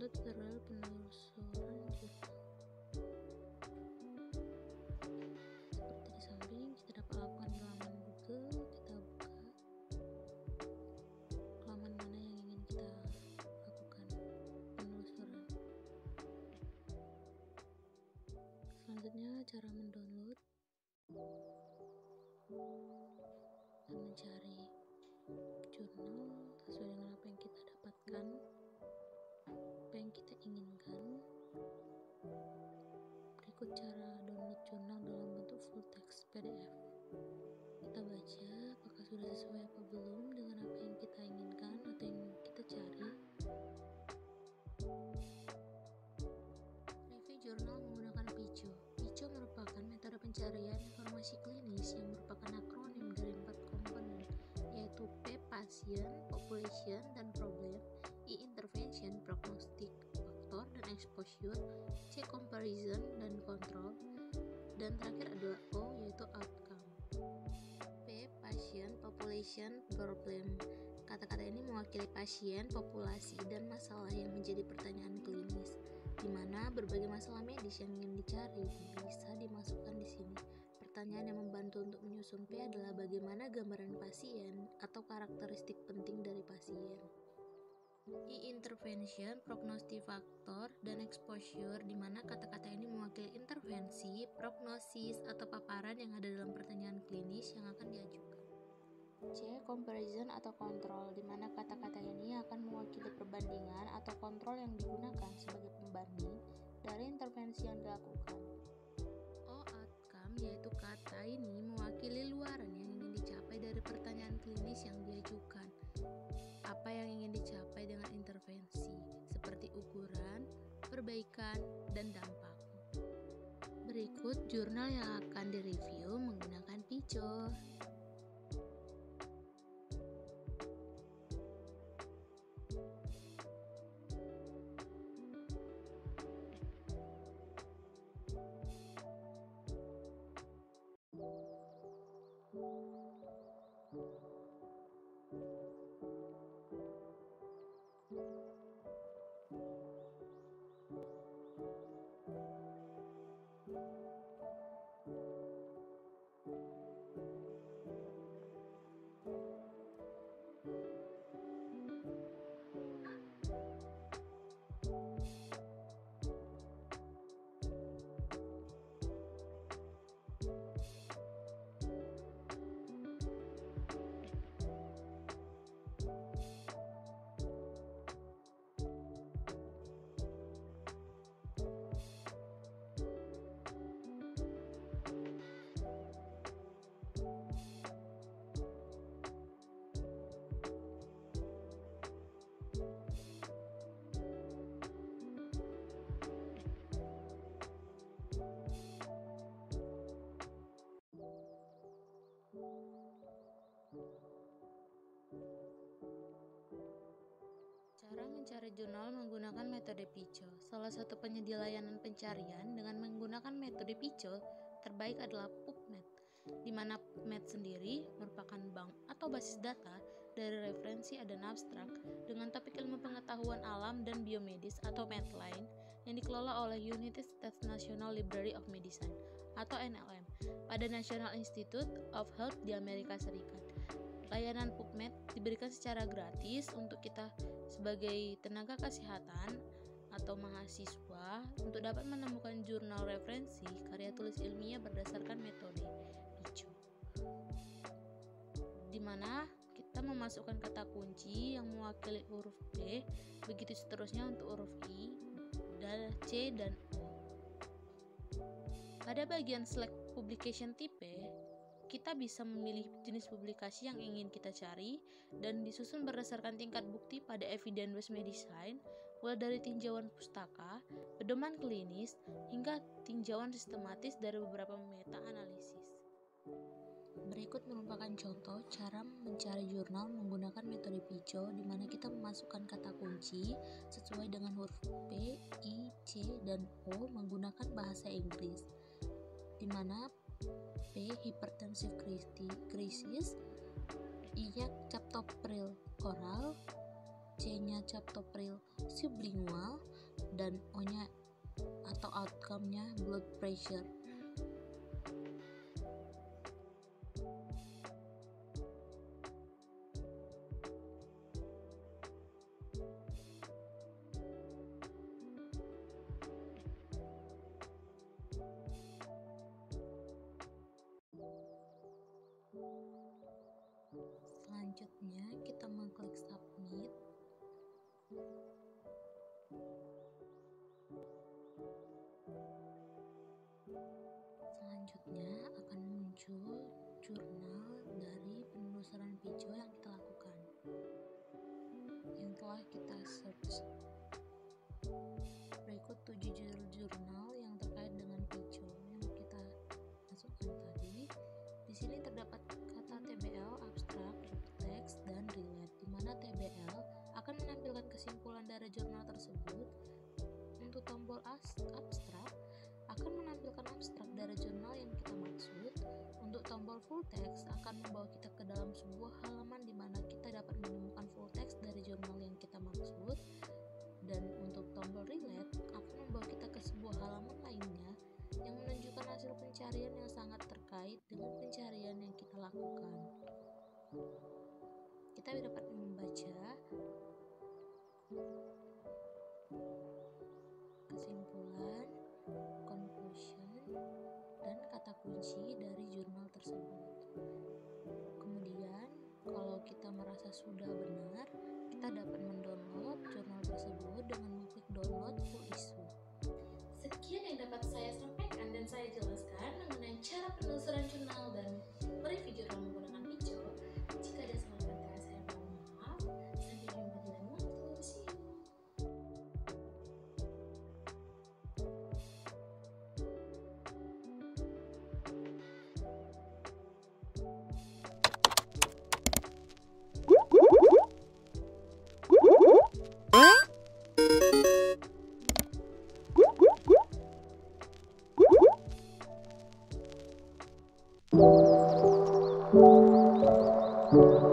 Download file penelusuran jurnal. Seperti di samping, kita dapat lakukan di laman Google. Kita buka laman mana yang ingin kita lakukan penelusuran. Selanjutnya, cara mendownload dan mencari jurnal sesuai dengan apa yang kita dapatkan, apa yang kita inginkan. Berikut cara download jurnal dalam bentuk full text PDF. Kita baca apakah sudah sesuai apa belum dengan apa yang kita inginkan atau yang kita cari. Review jurnal menggunakan PICO. PICO merupakan metode pencarian informasi klinis yang merupakan akronim dari 4 komponen, yaitu P. Patient, Population, dan Problem, I. Intervention, Prognostic, Factor, dan Exposure, C. Comparison, dan Control, dan terakhir adalah O, yaitu Outcome. P. Patient, Population, Problem. Kata-kata ini mewakili pasien, populasi, dan masalah yang menjadi pertanyaan klinis, di mana berbagai masalah medis yang ingin dicari bisa dimasukkan di sini. Pertanyaan yang membantu untuk menyusun P adalah bagaimana gambaran pasien atau karakteristik penting dari pasien. I. Intervention, Prognostic Factor, dan Exposure, di mana kata-kata ini mewakili intervensi, prognosis, atau paparan yang ada dalam pertanyaan klinis yang akan diajukan. C. Comparison atau kontrol, di mana kata-kata ini akan mewakili perbandingan atau kontrol yang digunakan sebagai pembanding dari intervensi yang dilakukan. O. Outcome, yaitu kata ini mewakili luaran yang ingin dicapai dari pertanyaan klinis yang diajukan. Apa yang ingin dicapai dengan intervensi, seperti ukuran, perbaikan, dan dampak. Berikut jurnal yang akan direview menggunakan PICO. Cara mencari jurnal menggunakan metode PICO. Salah satu penyedia layanan pencarian dengan menggunakan metode PICO terbaik adalah PubMed, di mana PubMed sendiri merupakan bank atau basis data dari referensi dan abstrak dengan topik ilmu pengetahuan alam dan biomedis atau Medline yang dikelola oleh United States National Library of Medicine atau NLM pada National Institute of Health di Amerika Serikat. Layanan PubMed diberikan secara gratis untuk kita sebagai tenaga kesehatan atau mahasiswa untuk dapat menemukan jurnal referensi karya tulis ilmiah berdasarkan metode PICO, di mana kita memasukkan kata kunci yang mewakili huruf P, begitu seterusnya untuk huruf I, dan C, dan O. Pada bagian select publication type, kita bisa memilih jenis publikasi yang ingin kita cari dan disusun berdasarkan tingkat bukti pada evidence-based medicine, mulai dari tinjauan pustaka, pedoman klinis, hingga tinjauan sistematis dari beberapa meta-analisis. Berikut merupakan contoh cara mencari jurnal menggunakan metode PICO, di mana kita memasukkan kata kunci sesuai dengan huruf P, I, C, dan O menggunakan bahasa Inggris, di mana P. Hypertensive crisis, I-nya captopril oral, C-nya captopril sublingual, dan O-nya atau outcome-nya blood pressure. Selanjutnya kita mengklik submit. Selanjutnya akan muncul jurnal dari penelusuran PICO yang kita lakukan, yang telah kita search. Berikut 7 jurnal yang terkait dengan PICO yang kita masukkan tadi. Di sini terdapat kata TBL, abstrak, teks, dan relate, di mana TBL akan menampilkan kesimpulan dari jurnal tersebut. Untuk tombol abstrak akan menampilkan abstrak dari jurnal yang kita maksud. Untuk tombol full text akan membawa kita ke dalam sebuah halaman di mana kita dapat menemukan full text dari jurnal yang kita maksud. Dan untuk tombol relate akan membawa kita ke sebuah halaman lainnya yang menunjukkan hasil pencarian yang sangat terkait dengan pencarian yang kita lakukan. Kita dapat membaca kesimpulan, conclusion, dan kata kunci dari jurnal tersebut. Kemudian, kalau kita merasa sudah benar, kita dapat mendownload jurnal tersebut dengan mengklik download full issue. Sekian yang dapat saya sampaikan dan saya jelaskan mengenai cara penelusuran jurnal dan mereview jurnal menggunakan PICO. Jika ada salah kata, saya mohon maaf. Sampai jumpa di lain waktu. See you.